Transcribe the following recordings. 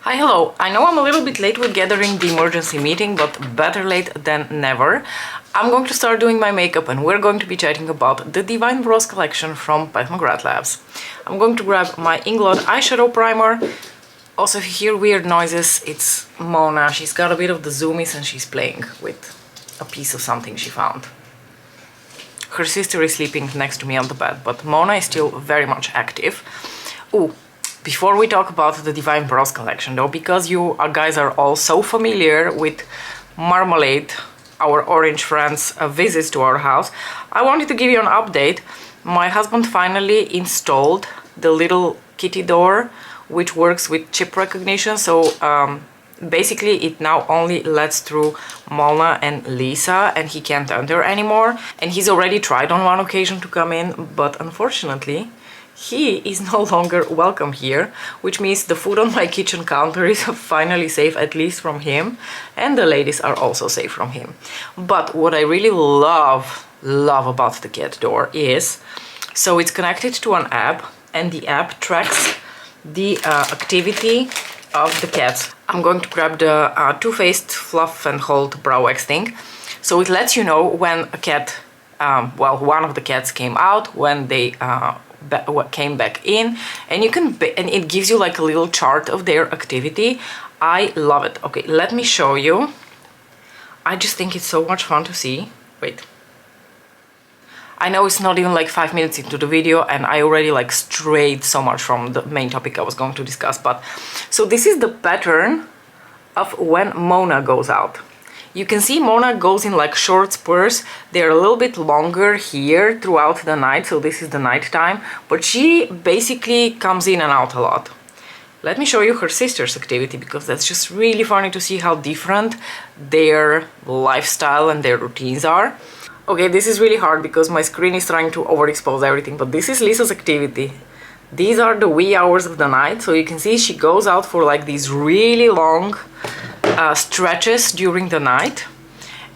Hi, hello. I know I'm a little bit late with gathering the emergency meeting, but better late than never. I'm going to start doing my makeup and we're going to be chatting about the Divine Bronze collection from Pat McGrath Labs. I'm going to grab my Inglot eyeshadow primer. Also, if you hear weird noises, it's Mona. She's got a bit of the zoomies and she's playing with a piece of something she found. Her sister is sleeping next to me on the bed, but Mona is still very much active. Ooh. Before we talk about the Divine Bronze collection though, because you guys are all so familiar with Marmalade, our orange friend's visits to our house, I wanted to give you an update. My husband finally installed the little kitty door, which works with chip recognition, so basically it now only lets through Mona and Lisa and he can't enter anymore. And he's already tried on one occasion to come in, but unfortunately he is no longer welcome here, which means the food on my kitchen counter is finally safe, at least from him, and the ladies are also safe from him. But what I really love about the cat door is, so it's connected to an app, and the app tracks the activity of the cats. I'm going to grab the Too Faced Fluff and Hold Brow Wax thing. So it lets you know when a cat, one of the cats came out, when they came back in, and you can and it gives you like a little chart of their activity. I love it. Okay, let me show you. I just think it's so much fun to see. Wait, I know it's not even like 5 minutes into the video and I already like strayed so much from the main topic I was going to discuss, but so this is the pattern of when Mona goes out. You can see Mona goes in like short spurts. They're a little bit longer here throughout the night, so this is the night time, but she basically comes in and out a lot. Let me show you her sister's activity, because that's just really funny to see how different their lifestyle and their routines are. Okay, this is really hard because my screen is trying to overexpose everything, but this is Lisa's activity. These are the wee hours of the night, so you can see she goes out for like these really long stretches during the night,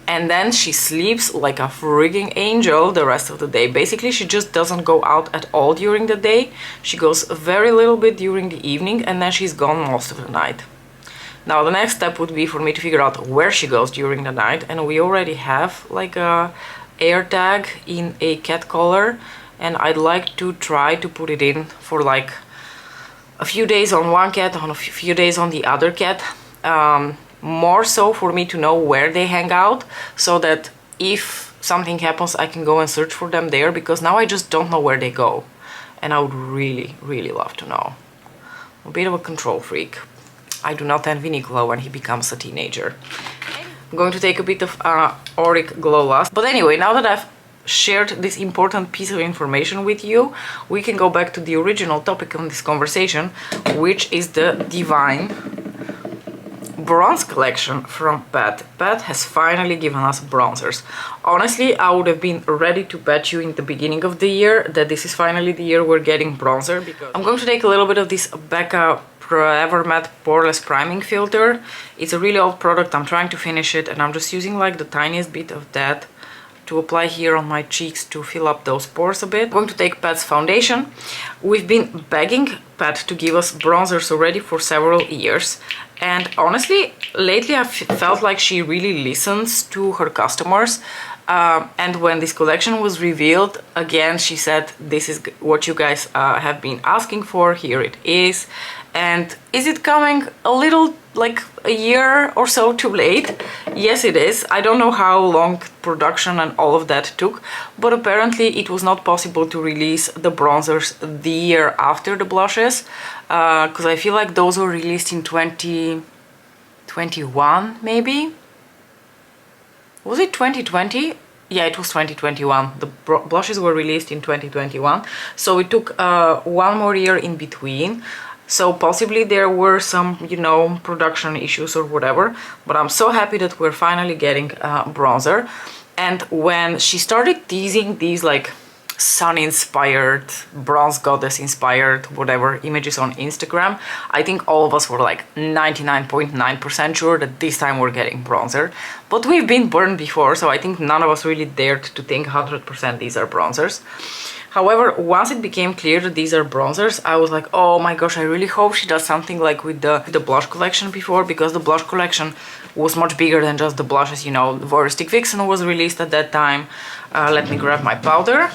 and then she sleeps like a frigging angel the rest of the day. Basically, she just doesn't go out at all during the day. She goes very little bit during the evening, and then she's gone most of the night. Now the next step would be for me to figure out where she goes during the night, and we already have like a air tag in a cat collar, and I'd like to try to put it in for like a few days on one cat, on a few days on the other cat. More so for me to know where they hang out, so that if something happens I can go and search for them there, because now I just don't know where they go, and I would really love to know. I'm a bit of a control freak. I do not envy Nicola when he becomes a teenager. I'm going to take a bit of Auric Glow Lust. But anyway, now that I've shared this important piece of information with you, we can go back to the original topic of this conversation, which is the Divine Bronze collection from Pat. Pat has finally given us bronzers. Honestly, I would have been ready to bet you in the beginning of the year that this is finally the year we're getting bronzer, because I'm going to take a little bit of this Becca Forever Matte Poreless Priming Filter. It's a really old product, I'm trying to finish it, and I'm just using like the tiniest bit of that to apply here on my cheeks to fill up those pores a bit. I'm going to take Pat's foundation. We've been begging Pat to give us bronzers already for several years, and honestly, lately I felt like she really listens to her customers. And when this collection was revealed, again, she said, this is what you guys have been asking for, here it is. And is it coming a little, like a year or so too late? Yes, it is. I don't know how long production and all of that took, but apparently it was not possible to release the bronzers the year after the blushes, because I feel like those were released in 2021, maybe? Was it 2020? Yeah, it was 2021. The blushes were released in 2021, so it took one more year in between. So possibly there were some, you know, production issues or whatever, but I'm so happy that we're finally getting bronzer. And when she started teasing these like sun-inspired, bronze goddess-inspired, whatever, images on Instagram, I think all of us were like 99.9% sure that this time we're getting bronzer. But we've been burned before, so I think none of us really dared to think 100% these are bronzers. However, once it became clear that these are bronzers, I was like, oh my gosh, I really hope she does something like with the blush collection before, because the blush collection was much bigger than just the blushes, you know. Voyeuristic Vixen was released at that time. Let me grab my powder.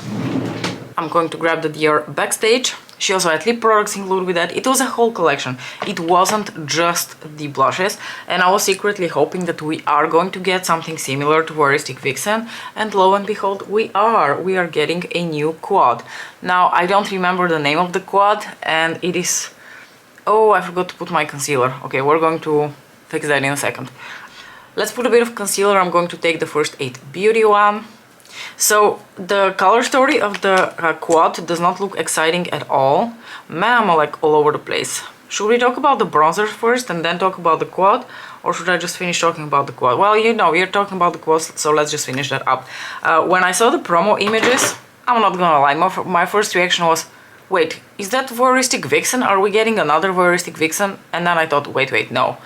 I'm going to grab the Dior Backstage. She also had lip products included with that. It was a whole collection. It wasn't just the blushes. And I was secretly hoping that we are going to get something similar to Voyeuristic Vixen. And lo and behold, we are. We are getting a new quad. Now, I don't remember the name of the quad. And it is... Oh, I forgot to put my concealer. Okay, we're going to fix that in a second. Let's put a bit of concealer. I'm going to take the First Aid Beauty one. So the color story of the quad does not look exciting at all. Man, I'm like all over the place. Should we talk about the bronzer first and then talk about the quad? Or should I just finish talking about the quad? Well, you know, we're talking about the quad, so let's just finish that up. When I saw the promo images, I'm not gonna lie, my first reaction was, wait, is that Voyeuristic Vixen? Are we getting another Voyeuristic Vixen? And then I thought, wait, no.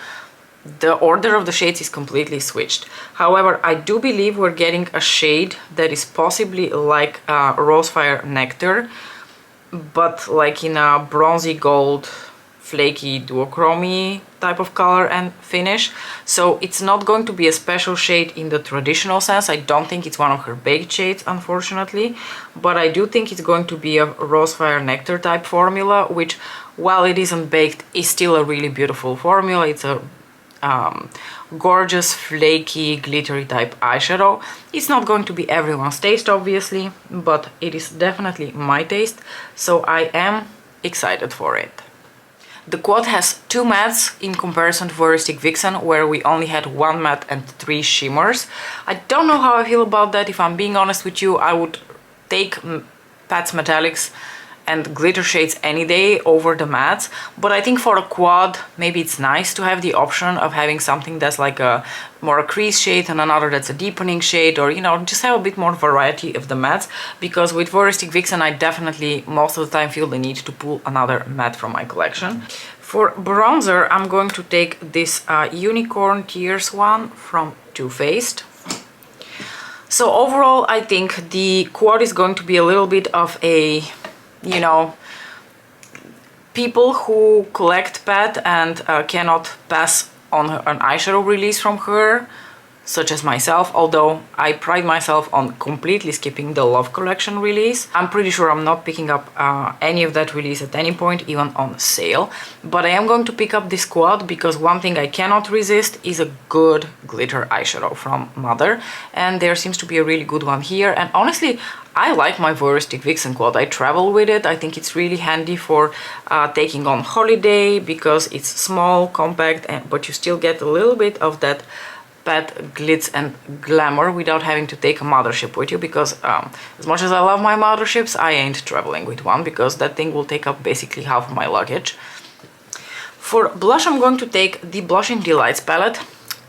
The order of the shades is completely switched. However, I do believe we're getting a shade that is possibly like Rosefire Nectar, but like in a bronzy gold, flaky duochrome type of color and finish. So it's not going to be a special shade in the traditional sense. I don't think it's one of her baked shades, unfortunately, but I do think it's going to be a Rosefire Nectar type formula, which, while it isn't baked, is still a really beautiful formula. It's a gorgeous, flaky, glittery type eyeshadow. It's not going to be everyone's taste, obviously, but it is definitely my taste, so I am excited for it. The quad has 2 mattes in comparison to Voyeuristic Vixen, where we only had 1 matte and 3 shimmers. I don't know how I feel about that. If I'm being honest with you, I would take Pat's Metallics and glitter shades any day over the mattes, but I think for a quad maybe it's nice to have the option of having something that's like a more a crease shade and another that's a deepening shade, or, you know, just have a bit more variety of the mattes, because with Voyeuristic Vixen I definitely most of the time feel the need to pull another matte from my collection. For bronzer, I'm going to take this Unicorn Tears one from Too Faced. So overall, I think the quad is going to be a little bit of a, you know, people who collect Pat and cannot pass on an eyeshadow release from her, such as myself, although I pride myself on completely skipping the Love Collection release. I'm pretty sure I'm not picking up any of that release at any point, even on sale. But I am going to pick up this quad because one thing I cannot resist is a good glitter eyeshadow from Mother. And there seems to be a really good one here. And honestly, I like my Voyeuristic Vixen quad. I travel with it. I think it's really handy for taking on holiday because it's small, compact, but you still get a little bit of that Pat glitz and glamour without having to take a mothership with you, because as much as I love my motherships, I ain't traveling with one because that thing will take up basically half of my luggage. For blush, I'm going to take the Blushing Delights palette,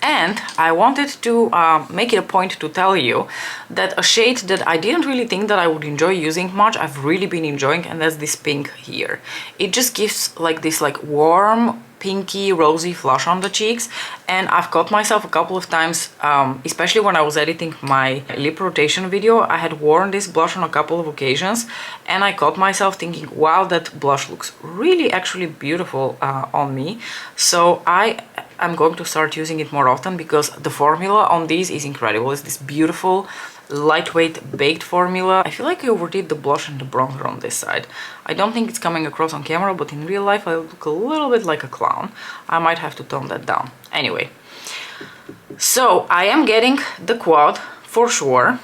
and I wanted to make it a point to tell you that a shade that I didn't really think that I would enjoy using much, I've really been enjoying, and that's this pink here. It just gives like this like warm, pinky, rosy flush on the cheeks, and I've caught myself a couple of times, especially when I was editing my lip rotation video. I had worn this blush on a couple of occasions, and I caught myself thinking, wow, that blush looks really actually beautiful on me. So I'm going to start using it more often because the formula on these is incredible. It's this beautiful lightweight baked formula. I feel like I overdid the blush and the bronzer on this side. I don't think it's coming across on camera, but in real life I look a little bit like a clown. I might have to tone that down. Anyway, so I am getting the quad for sure,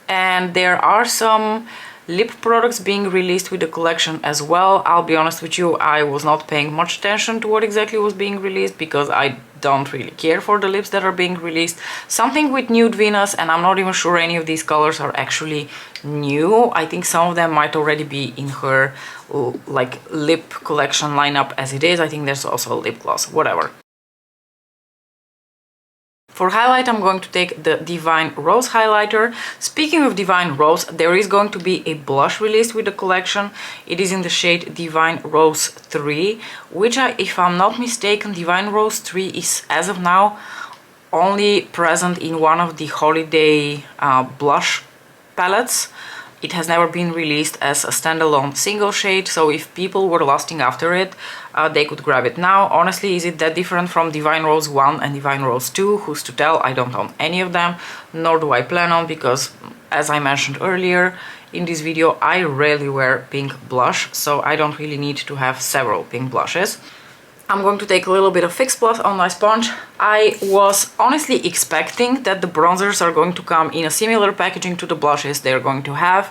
and there are some lip products being released with the collection as well. I'll be honest with you, I was not paying much attention to what exactly was being released because I don't really care for the lips that are being released. Something with Nude Venus, and I'm not even sure any of these colors are actually new. I think some of them might already be in her like lip collection lineup as it is. I think there's also a lip gloss, whatever. For highlight, I'm going to take the Divine Rose highlighter. Speaking of Divine Rose, there is going to be a blush released with the collection. It is in the shade Divine Rose 3, which, if I'm not mistaken, Divine Rose 3 is, as of now, only present in one of the holiday blush palettes. it has never been released as a standalone single shade, so if people were lusting after it, they could grab it now. Honestly, is it that different from Divine Rose 1 and Divine Rose 2? Who's to tell? I don't own any of them, nor do I plan on, because as I mentioned earlier in this video, I rarely wear pink blush, so I don't really need to have several pink blushes. I'm going to take a little bit of Fix Plus on my sponge. I was honestly expecting that the bronzers are going to come in a similar packaging to the blushes they're going to have.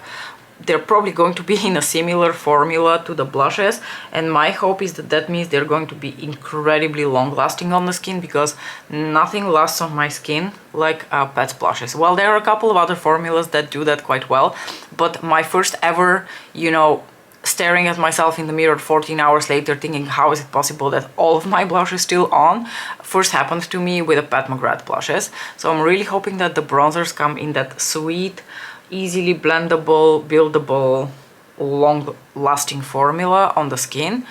They're probably going to be in a similar formula to the blushes, and my hope is that that means they're going to be incredibly long lasting on the skin, because nothing lasts on my skin like Pat's blushes. Well, there are a couple of other formulas that do that quite well, but my first ever, you know, staring at myself in the mirror 14 hours later thinking how is it possible that all of my blush is still on, first happened to me with the Pat McGrath blushes. So I'm really hoping that the bronzers come in that sweet, easily blendable, buildable, long-lasting formula on the skin.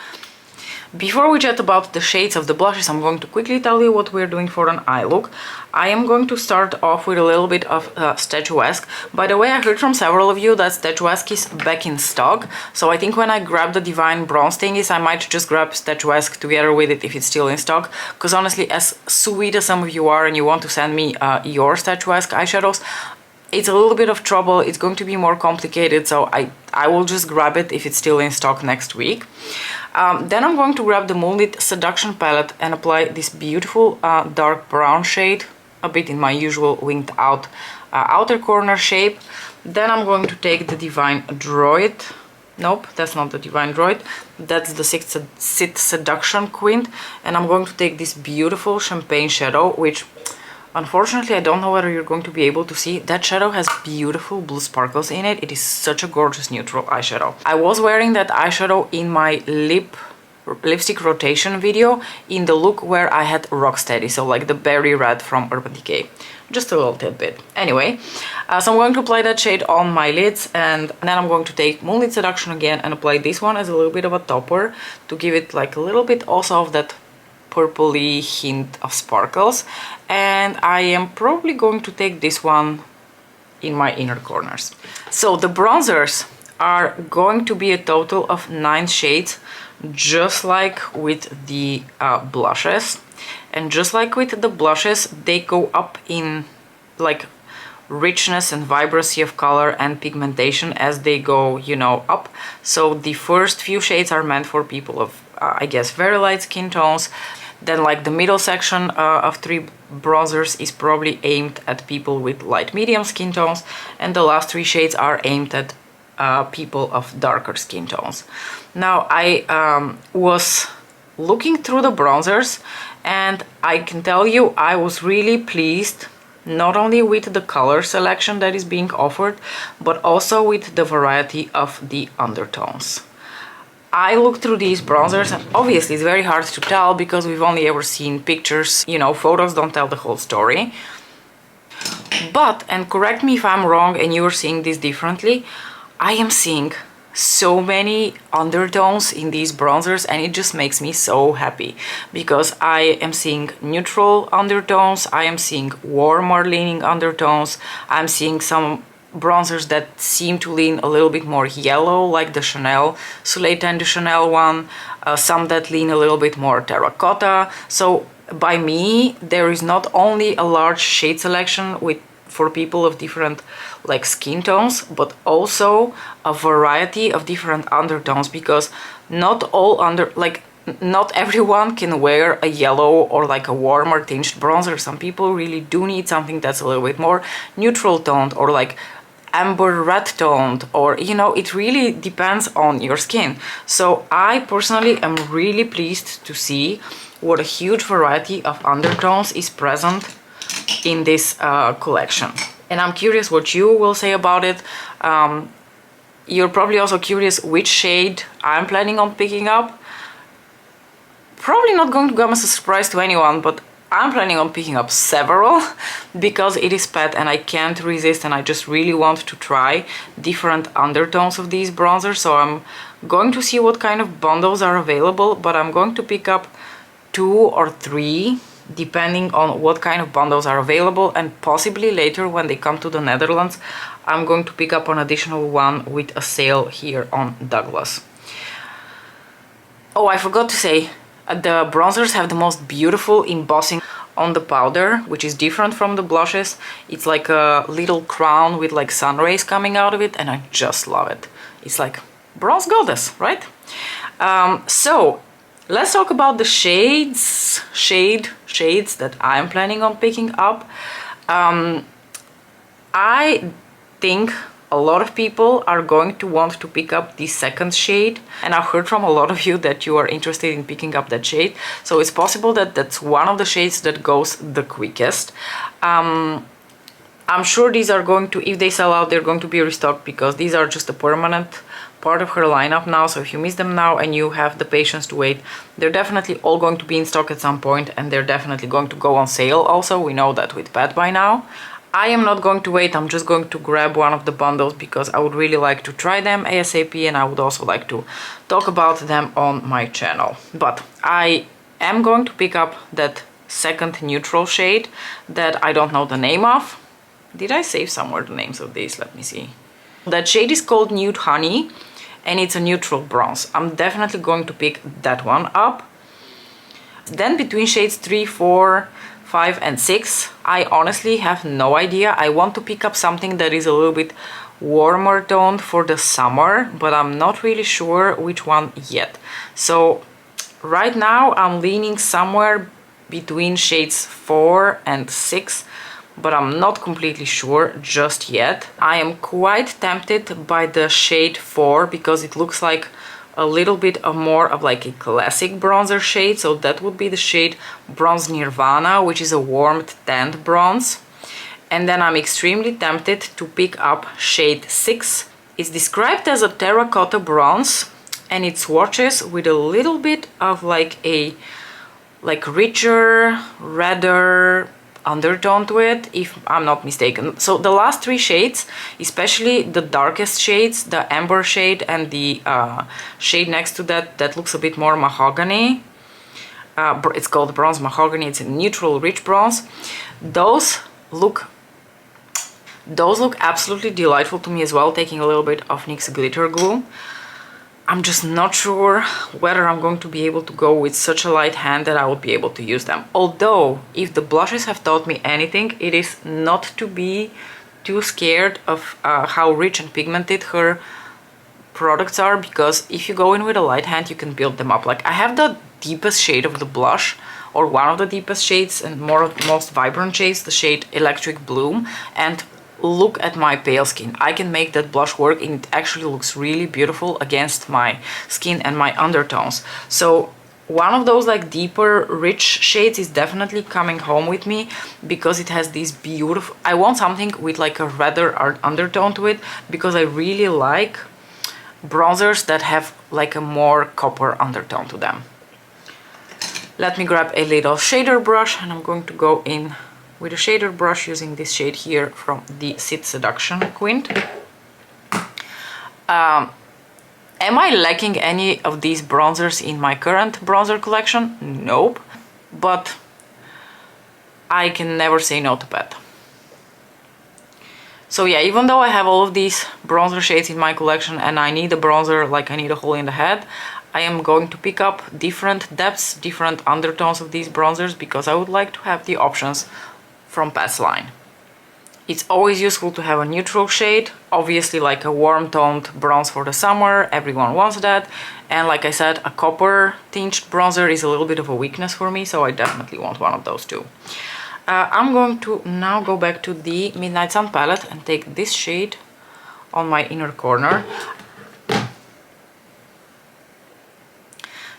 Before we chat about the shades of the blushes, I'm going to quickly tell you what we're doing for an eye look. I am going to start off with a little bit of statuesque. By the way, I heard from several of you that statuesque is back in stock, so I think when I grab the Divine Bronze thingies, I might just grab statuesque together with it if it's still in stock, because honestly, as sweet as some of you are and you want to send me your statuesque eyeshadows, it's a little bit of trouble. It's going to be more complicated, so I will just grab it if it's still in stock next week. Then I'm going to grab the Moonlit Seduction palette and apply this beautiful dark brown shade, a bit in my usual winged out outer corner shape. Then I'm going to take the Divine Droid. Nope, that's not the Divine Droid. That's the Sith Seduction Quint. And I'm going to take this beautiful champagne shadow, which unfortunately I don't know whether you're going to be able to see. That shadow has beautiful blue sparkles in it. It is such a gorgeous neutral eyeshadow. I was wearing that eyeshadow in my lipstick rotation video in the look where I had Rocksteady, so like the berry red from Urban Decay. Just a little tidbit. Anyway, so I'm going to apply that shade on my lids, and then I'm going to take Moonlit Seduction again and apply this one as a little bit of a topper to give it like a little bit also of that purpley hint of sparkles. And I am probably going to take this one in my inner corners. So the bronzers are going to be a total of 9 shades, just like with the blushes. And just like with the blushes, they go up in like richness and vibrancy of color and pigmentation as they go, you know, up. So the first few shades are meant for people of, I guess, very light skin tones. Then like the middle section of 3 bronzers is probably aimed at people with light medium skin tones, and the last 3 shades are aimed at people of darker skin tones. Now I was looking through the bronzers, and I can tell you I was really pleased not only with the color selection that is being offered, but also with the variety of the undertones. I looked through these bronzers, and obviously it's very hard to tell because we've only ever seen pictures, you know, photos don't tell the whole story. But, and correct me if I'm wrong and you're seeing this differently, I am seeing so many undertones in these bronzers, and it just makes me so happy because I am seeing neutral undertones, I am seeing warmer leaning undertones, I'm seeing some bronzers that seem to lean a little bit more yellow, like the Chanel Soleil Tan de Chanel one, some that lean a little bit more terracotta. So by me, there is not only a large shade selection for people of different like skin tones, but also a variety of different undertones, because not everyone can wear a yellow or like a warmer tinged bronzer. Some people really do need something that's a little bit more neutral toned or like amber red toned, or you know, it really depends on your skin. So I personally am really pleased to see what a huge variety of undertones is present in this collection, and I'm curious what you will say about it. You're probably also curious which shade I'm planning on picking up. Probably not going to come as a surprise to anyone, but I'm planning on picking up several because it is Pat and I can't resist, and I just really want to try different undertones of these bronzers. So I'm going to see what kind of bundles are available, but I'm going to pick up 2 or 3 depending on what kind of bundles are available, and possibly later when they come to the Netherlands, I'm going to pick up an additional one with a sale here on Douglas. Oh, I forgot to say, the bronzers have the most beautiful embossing on the powder, which is different from the blushes. It's like a little crown with like sun rays coming out of it, and I just love it. It's like bronze goddess, right? So let's talk about the shades that I'm planning on picking up. I think a lot of people are going to want to pick up the second shade, and I've heard from a lot of you that you are interested in picking up that shade, so it's possible that that's one of the shades that goes the quickest. I'm sure these are going to, if they sell out, they're going to be restocked, because these are just a permanent part of her lineup now. So if you miss them now and you have the patience to wait, they're definitely all going to be in stock at some point, and they're definitely going to go on sale also. We know that with Pat by now. I am not going to wait, I'm just going to grab one of the bundles because I would really like to try them ASAP, and I would also like to talk about them on my channel. But I am going to pick up that second neutral shade that I don't know the name of. Did I save somewhere the names of these? Let me see. That shade is called Nude Honey, and it's a neutral bronze. I'm definitely going to pick that one up. Then between shades 3, 4, 5 and 6, I honestly have no idea. I want to pick up something that is a little bit warmer toned for the summer, but I'm not really sure which one yet. So right now I'm leaning somewhere between shades 4 and 6, but I'm not completely sure just yet. I am quite tempted by the shade 4 because it looks like a little bit of more of like a classic bronzer shade. So that would be the shade Bronze Nirvana, which is a warmed tanned bronze. And then I'm extremely tempted to pick up shade 6. It's described as a terracotta bronze, and it swatches with a little bit of like a richer, redder undertone to it, if I'm not mistaken. So the last 3 shades, especially the darkest shades, the amber shade and the shade next to that, that looks a bit more mahogany. It's called Bronze Mahogany. It's a neutral rich bronze. Those look absolutely delightful to me as well, taking a little bit of NYX glitter glue. I'm just not sure whether I'm going to be able to go with such a light hand that I will be able to use them. Although, if the blushes have taught me anything, it is not to be too scared of how rich and pigmented her products are, because if you go in with a light hand, you can build them up. Like, I have the deepest shade of the blush, or one of the deepest shades and most vibrant shades, the shade Electric Bloom, and look at my pale skin. I can make that blush work, and it actually looks really beautiful against my skin and my undertones. So one of those like deeper rich shades is definitely coming home with me, because it has these beautiful, I want something with like a redder undertone to it, because I really like bronzers that have like a more copper undertone to them. Let me grab a little shader brush, and I'm going to go in with a shader brush using this shade here from the Sit Seduction Quint. Am I lacking any of these bronzers in my current bronzer collection? Nope. But I can never say no to Pat. So yeah, even though I have all of these bronzer shades in my collection and I need a bronzer like I need a hole in the head, I am going to pick up different depths, different undertones of these bronzers, because I would like to have the options from Pat's line. It's always useful to have a neutral shade, obviously like a warm toned bronze for the summer, everyone wants that, and like I said, a copper tinged bronzer is a little bit of a weakness for me, so I definitely want one of those too. I'm going to now go back to the Midnight Sun palette and take this shade on my inner corner.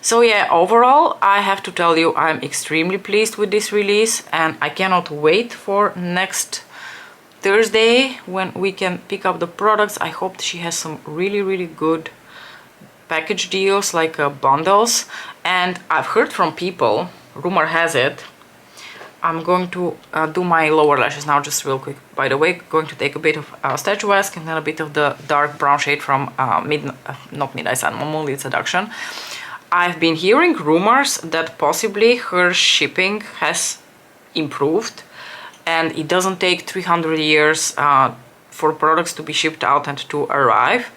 So yeah, overall, I have to tell you, I'm extremely pleased with this release, and I cannot wait for next Thursday when we can pick up the products. I hope she has some really good package deals, like bundles. And I've heard from people, rumor has it, I'm going to do my lower lashes now, just real quick. By the way, going to take a bit of statuesque and then a bit of the dark brown shade from not Midnight Sun, Moonlit Seduction. I've been hearing rumors that possibly her shipping has improved and it doesn't take 300 years for products to be shipped out and to arrive.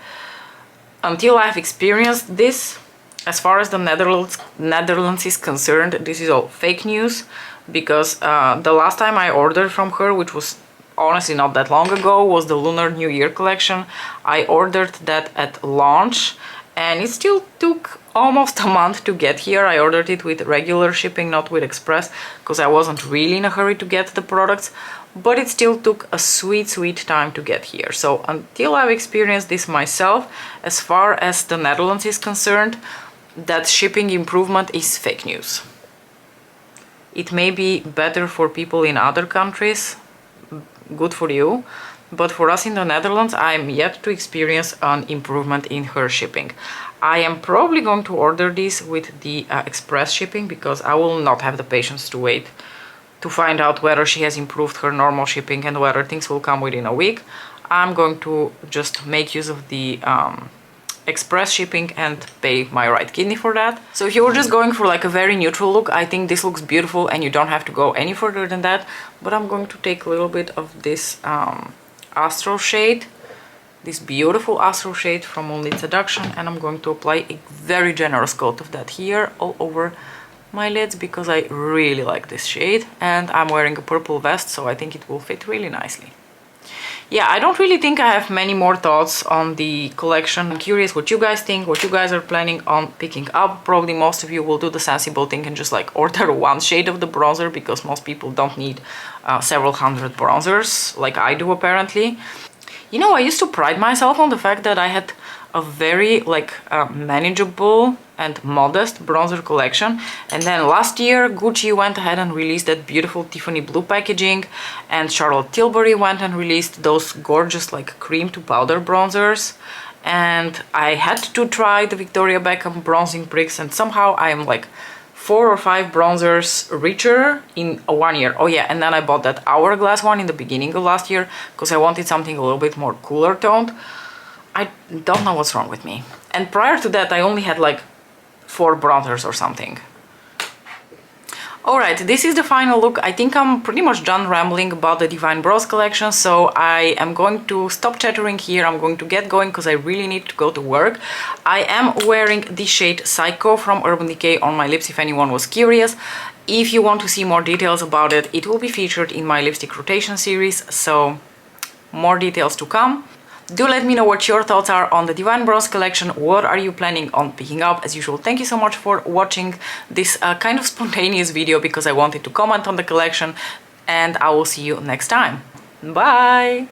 Until I've experienced this, as far as the Netherlands is concerned, this is all fake news, because the last time I ordered from her, which was honestly not that long ago, was the Lunar New Year collection. I ordered that at launch and it still took almost a month to get here. I ordered it with regular shipping, not with express, because I wasn't really in a hurry to get the products, but it still took a sweet time to get here. So until I've experienced this myself, as far as the Netherlands is concerned, that shipping improvement is fake news. It may be better for people in other countries, good for you, but for us in the Netherlands, I'm yet to experience an improvement in her shipping. I am probably going to order this with the express shipping, because I will not have the patience to wait to find out whether she has improved her normal shipping and whether things will come within a week. I'm going to just make use of the express shipping and pay my right kidney for that. So if you were just going for like a very neutral look, I think this looks beautiful and you don't have to go any further than that. But I'm going to take a little bit of this astral shade, this beautiful astral shade from Moonlit Seduction, and I'm going to apply a very generous coat of that here all over my lids, because I really like this shade, and I'm wearing a purple vest, so I think it will fit really nicely. Yeah, I don't really think I have many more thoughts on the collection. I'm curious what you guys think, what you guys are planning on picking up. Probably most of you will do the sensible thing and just like order one shade of the bronzer, because most people don't need several hundred bronzers like I do apparently. You know, I used to pride myself on the fact that I had a very like manageable and modest bronzer collection, and then last year Gucci went ahead and released that beautiful Tiffany blue packaging, and Charlotte Tilbury went and released those gorgeous like cream to powder bronzers, and I had to try the Victoria Beckham bronzing bricks, and somehow I am like 4 or 5 bronzers richer in 1 year. Oh yeah, and then I bought that Hourglass one in the beginning of last year because I wanted something a little bit more cooler toned. I don't know what's wrong with me. And prior to that, I only had like 4 bronzers or something. Alright, this is the final look. I think I'm pretty much done rambling about the Divine Bros collection, so I am going to stop chattering here. I'm going to get going because I really need to go to work. I am wearing the shade Psycho from Urban Decay on my lips, if anyone was curious. If you want to see more details about it, it will be featured in my lipstick rotation series, so more details to come. Do let me know what your thoughts are on the Divine Bros collection. What are you planning on picking up? As usual, thank you so much for watching this kind of spontaneous video, because I wanted to comment on the collection, and I will see you next time. Bye!